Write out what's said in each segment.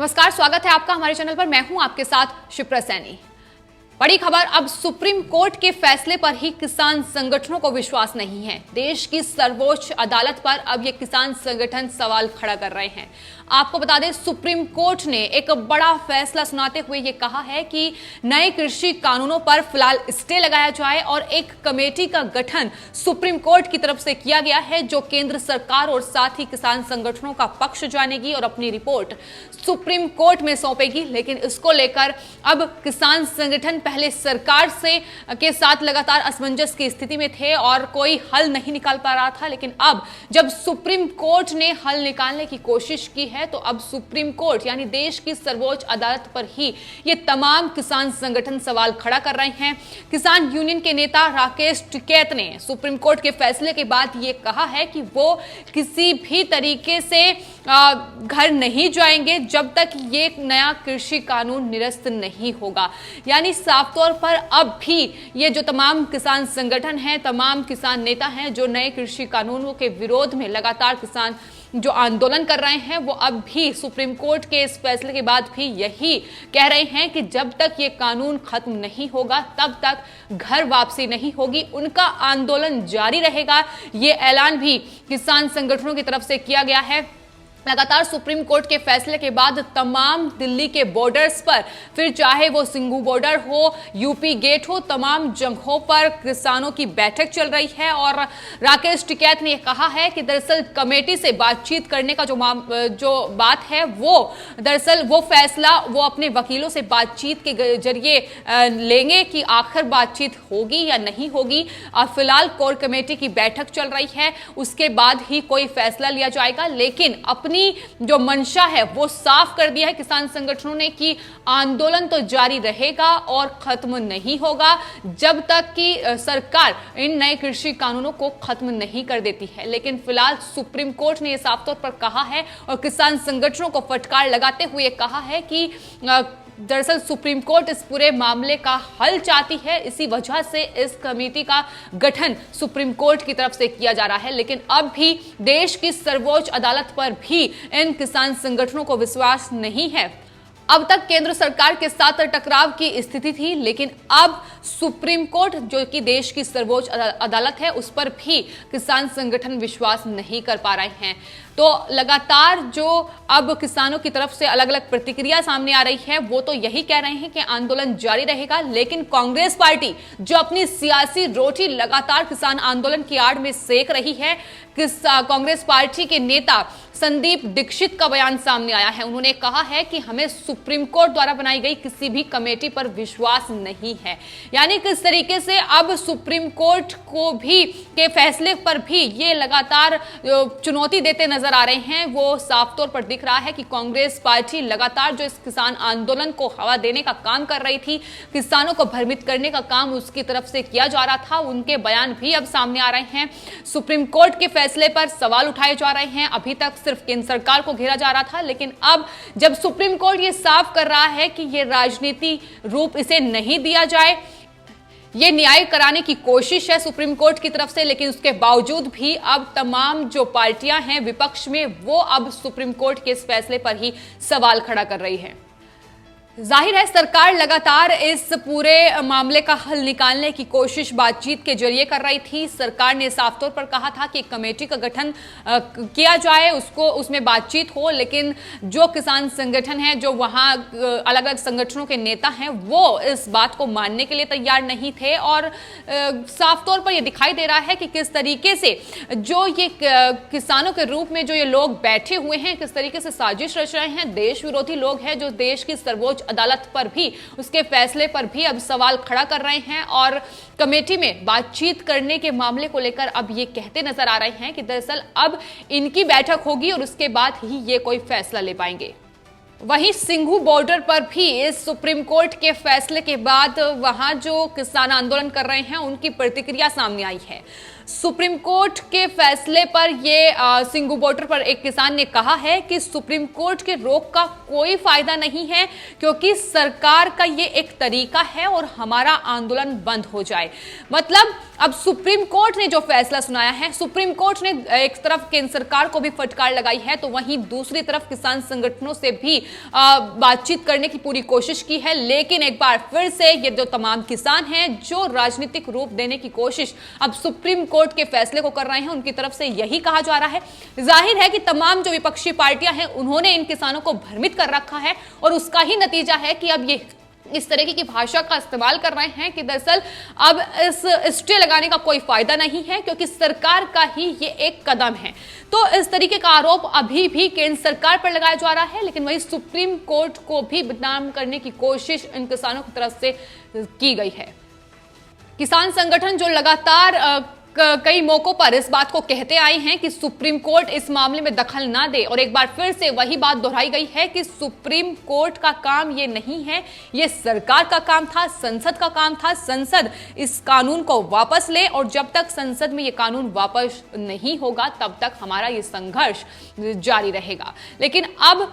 नमस्कार, स्वागत है आपका हमारे चैनल पर। मैं हूं आपके साथ शिप्रा सैनी। बड़ी खबर, अब सुप्रीम कोर्ट के फैसले पर ही किसान संगठनों को विश्वास नहीं है। देश की सर्वोच्च अदालत पर अब ये किसान संगठन सवाल खड़ा कर रहे हैं। आपको बता दें, सुप्रीम कोर्ट ने एक बड़ा फैसला सुनाते हुए ये कहा है कि नए कृषि कानूनों पर फिलहाल स्टे लगाया जाए और एक कमेटी का गठन सुप्रीम कोर्ट की तरफ से किया गया है, जो केंद्र सरकार और साथ ही किसान संगठनों का पक्ष जानेगी और अपनी रिपोर्ट सुप्रीम कोर्ट में सौंपेगी। लेकिन इसको लेकर अब किसान संगठन पहले सरकार के साथ लगातार असमंजस की स्थिति में थे और कोई हल नहीं निकाल पा रहा था। लेकिन अब जब सुप्रीम कोर्ट ने हल निकालने की कोशिश की है, तो अब सुप्रीम कोर्ट यानी देश की सर्वोच्च अदालत पर ही ये तमाम किसान संगठन सवाल खड़ा कर रहे हैं। किसान यूनियन के नेता राकेश टिकैत ने सुप्रीम कोर्ट के फैसले के बाद ये कहा है कि वो किसी भी तरीके से घर नहीं जाएंगे जब तक ये नया कृषि कानून निरस्त नहीं होगा। यानी साफ तौर पर अब भी ये जो तमाम किसान संगठन हैं, तमाम किसान नेता हैं, जो नए कृषि कानूनों के विरोध में लगातार किसान जो आंदोलन कर रहे हैं, वो अब भी सुप्रीम कोर्ट के इस फैसले के बाद भी यही कह रहे हैं कि जब तक ये कानून खत्म नहीं होगा तब तक घर वापसी नहीं होगी, उनका आंदोलन जारी रहेगा। ये ऐलान भी किसान संगठनों की तरफ से किया गया है। लगातार सुप्रीम कोर्ट के फैसले के बाद तमाम दिल्ली के बॉर्डर्स पर, फिर चाहे वो सिंघू बॉर्डर हो, यूपी गेट हो, तमाम जगहों पर किसानों की बैठक चल रही है। और राकेश टिकैत ने कहा है कि दरअसल कमेटी से बातचीत करने का जो बात है, वो दरअसल वो फैसला वो अपने वकीलों से बातचीत के जरिए लेंगे कि आखिर बातचीत होगी या नहीं होगी। फिलहाल कोर कमेटी की बैठक चल रही है, उसके बाद ही कोई फैसला लिया जाएगा। लेकिन अपनी जो मंशा है वो साफ कर दिया है किसान संगठनों ने कि आंदोलन तो जारी रहेगा और खत्म नहीं होगा जब तक कि सरकार इन नए कृषि कानूनों को खत्म नहीं कर देती है। लेकिन फिलहाल सुप्रीम कोर्ट ने यह साफ तौर पर कहा है और किसान संगठनों को फटकार लगाते हुए कहा है कि दरअसल सुप्रीम कोर्ट इस पूरे मामले का हल चाहती है, इसी वजह से इस कमेटी का गठन सुप्रीम कोर्ट की तरफ से किया जा रहा है। लेकिन अब भी देश की सर्वोच्च अदालत पर भी इन किसान संगठनों को विश्वास नहीं है। अब तक केंद्र सरकार के साथ टकराव की स्थिति थी, लेकिन अब सुप्रीम कोर्ट जो कि देश की सर्वोच्च अदालत है, उस पर भी किसान संगठन विश्वास नहीं कर पा रहे हैं। तो लगातार जो अब किसानों की तरफ से अलग अलग प्रतिक्रिया सामने आ रही है, वो तो यही कह रहे हैं कि आंदोलन जारी रहेगा। लेकिन कांग्रेस पार्टी जो अपनी सियासी रोटी लगातार किसान आंदोलन की आड़ में सेक रही है, कांग्रेस पार्टी के नेता संदीप दीक्षित का बयान सामने आया है। उन्होंने कहा है कि हमें सुप्रीम कोर्ट द्वारा बनाई गई किसी भी कमेटी पर विश्वास नहीं है। यानी किस तरीके से अब सुप्रीम कोर्ट को भी के फैसले पर भी ये लगातार चुनौती देते नजर आ रहे हैं। वो साफ तौर पर दिख रहा है कि कांग्रेस पार्टी लगातार जो इस किसान आंदोलन को हवा देने का काम कर रही थी, किसानों को भ्रमित करने का काम उसकी तरफ से किया जा रहा था, उनके बयान भी अब सामने आ रहे हैं। सुप्रीम कोर्ट के फैसले पर सवाल उठाए जा रहे हैं। अभी तक सिर्फ केंद्र सरकार को घेरा जा रहा था, लेकिन अब जब सुप्रीम कोर्ट ये साफ कर रहा है कि ये राजनीति रूप इसे नहीं दिया जाए, ये न्याय कराने की कोशिश है सुप्रीम कोर्ट की तरफ से, लेकिन उसके बावजूद भी अब तमाम जो पार्टियां हैं विपक्ष में, वो अब सुप्रीम कोर्ट के इस फैसले पर ही सवाल खड़ा कर रही है। जाहिर है सरकार लगातार इस पूरे मामले का हल निकालने की कोशिश बातचीत के जरिए कर रही थी। सरकार ने साफ तौर पर कहा था कि कमेटी का गठन किया जाए, उसमें बातचीत हो। लेकिन जो किसान संगठन है, जो वहां अलग अलग संगठनों के नेता हैं, वो इस बात को मानने के लिए तैयार नहीं थे। और साफ तौर पर यह दिखाई दे रहा है कि किस तरीके से जो ये किसानों के रूप में जो ये लोग बैठे हुए हैं, किस तरीके से साजिश रच रहे हैं। देश विरोधी लोग हैं जो देश की सर्वोच्च अदालत पर भी, उसके फैसले पर भी अब सवाल खड़ा कर रहे हैं और कमेटी में बातचीत करने के मामले को लेकर अब ये कहते नजर आ रहे हैं कि दरअसल अब इनकी बैठक होगी और उसके बाद ही ये कोई फैसला ले पाएंगे। वहीं सिंघू बॉर्डर पर भी इस सुप्रीम कोर्ट के फैसले के बाद वहां जो किसान आंदोलन कर रहे हैं, उनकी प्रतिक्रिया सामने आई है। सुप्रीम कोर्ट के फैसले पर ये सिंगू बॉर्डर पर एक किसान ने कहा है कि सुप्रीम कोर्ट के रोक का कोई फायदा नहीं है, क्योंकि सरकार का ये एक तरीका है और हमारा आंदोलन बंद हो जाए। मतलब अब सुप्रीम कोर्ट ने जो फैसला सुनाया है, सुप्रीम कोर्ट ने एक तरफ केंद्र सरकार को भी फटकार लगाई है, तो वहीं दूसरी तरफ किसान संगठनों से भी बातचीत करने की पूरी कोशिश की है। लेकिन एक बार फिर से ये जो तमाम किसान हैं जो राजनीतिक रूप देने की कोशिश अब सुप्रीम कोर्ट के फैसले को कर रहे हैं, उनकी तरफ से यही कहा जा रहा है। जाहिर है कि तमाम जो विपक्षी पार्टियां हैं उन्होंने इन किसानों को भ्रमित कर रखा है और उसका ही नतीजा है कि अब ये इस तरीके की भाषा का इस्तेमाल कर रहे हैं कि दरअसल अब इस स्टे लगाने का कोई फायदा नहीं है, क्योंकि सरकार का ही ये एक कदम है। तो इस तरीके का आरोप अभी भी केंद्र सरकार पर लगाया जा रहा है, लेकिन वही सुप्रीम कोर्ट को भी बदनाम करने की कोशिश इन किसानों की तरफ से की गई है। किसान संगठन जो लगातार कई मौकों पर इस बात को कहते आए हैं कि सुप्रीम कोर्ट इस मामले में दखल ना दे, और एक बार फिर से वही बात दोहराई गई है कि सुप्रीम कोर्ट का काम ये नहीं है, ये सरकार का काम था, संसद का काम था। संसद इस कानून को वापस ले, और जब तक संसद में ये कानून वापस नहीं होगा तब तक हमारा ये संघर्ष जारी रहेगा। लेकिन अब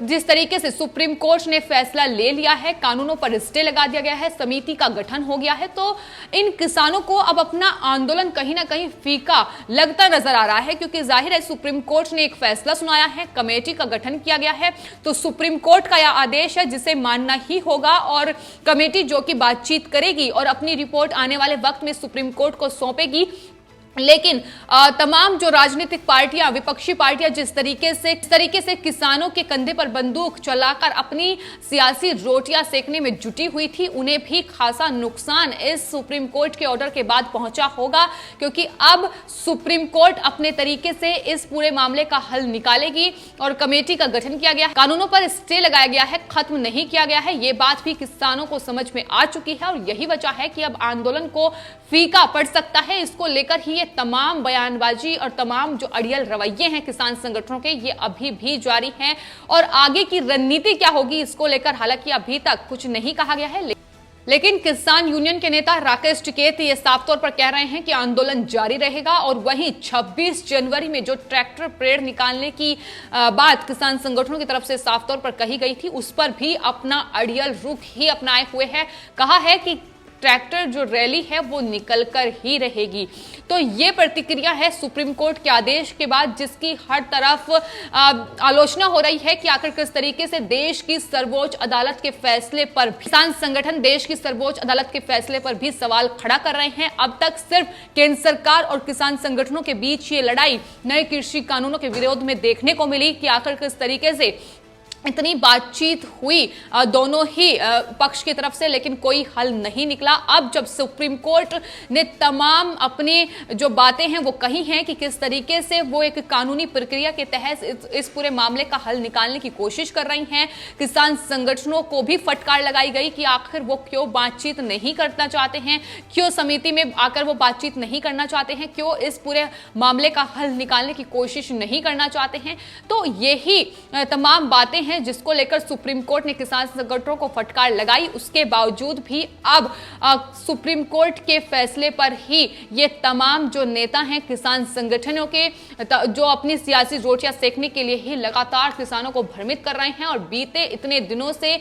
जिस तरीके से सुप्रीम कोर्ट ने फैसला ले लिया है, कानूनों पर स्टे लगा दिया गया है, समिति का गठन हो गया है, तो इन किसानों को अब अपना आंदोलन कहीं ना कहीं फीका लगता नजर आ रहा है, क्योंकि जाहिर है सुप्रीम कोर्ट ने एक फैसला सुनाया है, कमेटी का गठन किया गया है, तो सुप्रीम कोर्ट का यह आदेश है जिसे मानना ही होगा, और कमेटी जो कि बातचीत करेगी और अपनी रिपोर्ट आने वाले वक्त में सुप्रीम कोर्ट को सौंपेगी। लेकिन तमाम जो राजनीतिक पार्टियां, विपक्षी पार्टियां जिस तरीके से किसानों के कंधे पर बंदूक चलाकर अपनी सियासी रोटियां सेकने में जुटी हुई थी, उन्हें भी खासा नुकसान इस सुप्रीम कोर्ट के ऑर्डर के बाद पहुंचा होगा, क्योंकि अब सुप्रीम कोर्ट अपने तरीके से इस पूरे मामले का हल निकालेगी और कमेटी का गठन किया गया है, कानूनों पर स्टे लगाया गया है, खत्म नहीं किया गया है। ये बात भी किसानों को समझ में आ चुकी है, और यही वजह है कि अब आंदोलन को फीका पड़ सकता है। इसको लेकर ही तमाम बयानबाजी और तमाम जो अड़ियल रवैये हैं किसान संगठनों के, ये अभी भी जारी हैं, और आगे की रणनीति क्या होगी इसको लेकर हालांकि अभी तक कुछ नहीं कहा गया है। लेकिन किसान यूनियन के नेता राकेश टिकैत ये साफ तौर पर कह रहे हैं कि आंदोलन जारी रहेगा, और वहीं 26 जनवरी में जो ट्रैक्टर परेड निकालने की बात किसान संगठनों की तरफ से साफ तौर पर कही गई थी, उस पर भी अपना अड़ियल रुख ही अपनाए हुए है। कहा है कि ट्रैक्टर जो रैली है वो निकल कर ही रहेगी। तो ये प्रतिक्रिया है सुप्रीम कोर्ट के आदेश के बाद, जिसकी हर तरफ आलोचना हो रही है कि आखिर किस तरीके से देश की सर्वोच्च अदालत के फैसले पर किसान संगठन देश की सर्वोच्च अदालत के फैसले पर भी सवाल खड़ा कर रहे हैं। अब तक सिर्फ केंद्र सरकार और किसान संगठनों के बीच ये लड़ाई नए कृषि कानूनों के विरोध में देखने को मिली कि आखिर किस तरीके से इतनी बातचीत हुई दोनों ही पक्ष की तरफ से, लेकिन कोई हल नहीं निकला। अब जब सुप्रीम कोर्ट ने तमाम अपनी जो बातें हैं वो कही हैं कि किस तरीके से वो एक कानूनी प्रक्रिया के तहत इस पूरे मामले का हल निकालने की कोशिश कर रही हैं, किसान संगठनों को भी फटकार लगाई गई कि आखिर वो क्यों बातचीत नहीं करना चाहते हैं, क्यों समिति में आकर वो बातचीत नहीं करना चाहते हैं, क्यों इस पूरे मामले का हल निकालने की कोशिश नहीं करना चाहते हैं। तो यही तमाम बातें हैं जिसको लेकर सुप्रीम कोर्ट ने किसान संगठनों को फटकार लगाई। उसके बावजूद भी अब सुप्रीम कोर्ट के फैसले पर ही ये तमाम जो नेता हैं किसान संगठनों के, जो अपनी सियासी रोटियां सेकने के लिए ही लगातार किसानों को भ्रमित कर रहे हैं, और बीते इतने दिनों से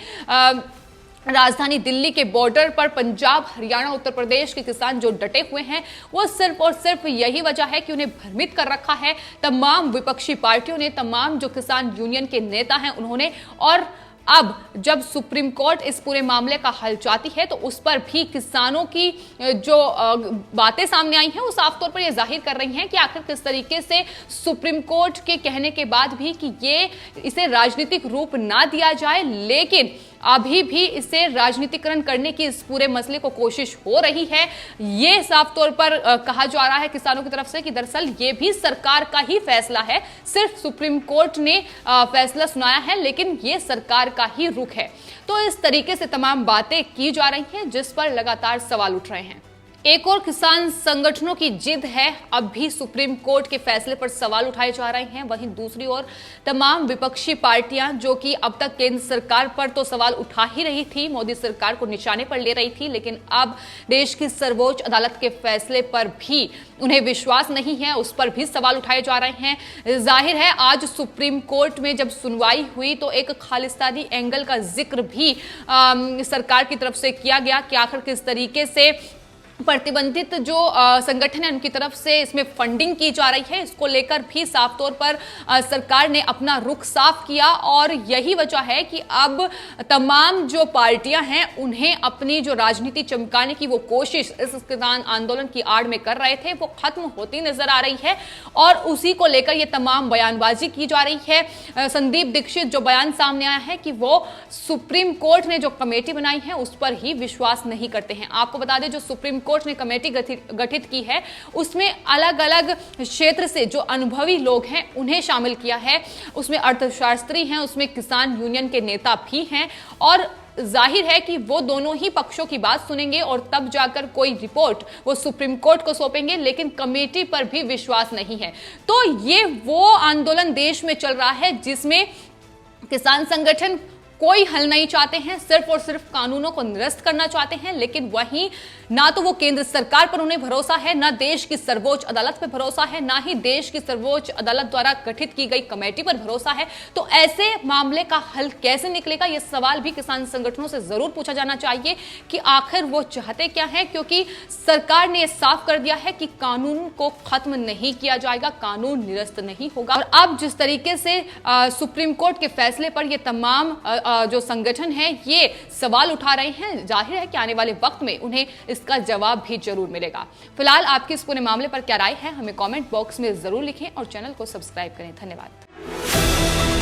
राजधानी दिल्ली के बॉर्डर पर पंजाब, हरियाणा, उत्तर प्रदेश के किसान जो डटे हुए हैं, वो सिर्फ और सिर्फ यही वजह है कि उन्हें भ्रमित कर रखा है तमाम विपक्षी पार्टियों ने, तमाम जो किसान यूनियन के नेता हैं उन्होंने। और अब जब सुप्रीम कोर्ट इस पूरे मामले का हल चाहती है, तो उस पर भी किसानों की जो बातें सामने आई हैं वो साफ तौर पर ये जाहिर कर रही हैं कि आखिर किस तरीके से सुप्रीम कोर्ट के कहने के बाद भी कि इसे राजनीतिक रूप ना दिया जाए, लेकिन अभी भी इसे राजनीतिकरण करने की इस पूरे मसले को कोशिश हो रही है। ये साफ तौर पर कहा जा रहा है किसानों की तरफ से कि दरअसल ये भी सरकार का ही फैसला है, सिर्फ सुप्रीम कोर्ट ने फैसला सुनाया है, लेकिन ये सरकार का ही रुख है। तो इस तरीके से तमाम बातें की जा रही हैं जिस पर लगातार सवाल उठ रहे हैं। एक और किसान संगठनों की जिद है, अब भी सुप्रीम कोर्ट के फैसले पर सवाल उठाए जा रहे हैं। वहीं दूसरी ओर तमाम विपक्षी पार्टियां जो कि अब तक केंद्र सरकार पर तो सवाल उठा ही रही थी, मोदी सरकार को निशाने पर ले रही थी, लेकिन अब देश की सर्वोच्च अदालत के फैसले पर भी उन्हें विश्वास नहीं है, उस पर भी सवाल उठाए जा रहे हैं। जाहिर है आज सुप्रीम कोर्ट में जब सुनवाई हुई तो एक खालिस्तानी एंगल का जिक्र भी सरकार की तरफ से किया गया कि आखिर किस तरीके से प्रतिबंधित जो संगठन है उनकी तरफ से इसमें फंडिंग की जा रही है। इसको लेकर भी साफ तौर पर सरकार ने अपना रुख साफ किया और यही वजह है कि अब तमाम जो पार्टियां हैं उन्हें अपनी जो राजनीति चमकाने की वो कोशिश इस किसान आंदोलन की आड़ में कर रहे थे वो खत्म होती नजर आ रही है और उसी को लेकर ये तमाम बयानबाजी की जा रही है। संदीप दीक्षित जो बयान सामने आया है कि वो सुप्रीम कोर्ट ने जो कमेटी बनाई है उस पर ही विश्वास नहीं करते हैं। आपको बता दें जो सुप्रीम कोर्ट ने कमेटी गठित की है उसमें अलग अलग क्षेत्र से जो अनुभवी लोग हैं उन्हें शामिल किया है। उसमें अर्थशास्त्री हैं, उसमें किसान यूनियन के नेता भी हैं और जाहिर है कि वो दोनों ही पक्षों की बात सुनेंगे और तब जाकर कोई रिपोर्ट वो सुप्रीम कोर्ट को सौंपेंगे, लेकिन कमेटी पर भी विश्वास नहीं है। तो ये वो आंदोलन देश में चल रहा है जिसमें किसान संगठन कोई हल नहीं चाहते हैं, सिर्फ और सिर्फ कानूनों को निरस्त करना चाहते हैं, लेकिन वहीं ना तो वो केंद्र सरकार पर उन्हें भरोसा है, ना देश की सर्वोच्च अदालत पर भरोसा है, ना ही देश की सर्वोच्च अदालत द्वारा गठित की गई कमेटी पर भरोसा है। तो ऐसे मामले का हल कैसे निकलेगा, यह सवाल भी किसान संगठनों से जरूर पूछा जाना चाहिए कि आखिर वो चाहते क्या है, क्योंकि सरकार ने साफ कर दिया है कि कानून को खत्म नहीं किया जाएगा, कानून निरस्त नहीं होगा। और अब जिस तरीके से सुप्रीम कोर्ट के फैसले पर ये तमाम जो संगठन है ये सवाल उठा रहे हैं, जाहिर है कि आने वाले वक्त में उन्हें इसका जवाब भी जरूर मिलेगा। फिलहाल आपकी इस पूरे मामले पर क्या राय है हमें कमेंट बॉक्स में जरूर लिखें और चैनल को सब्सक्राइब करें। धन्यवाद।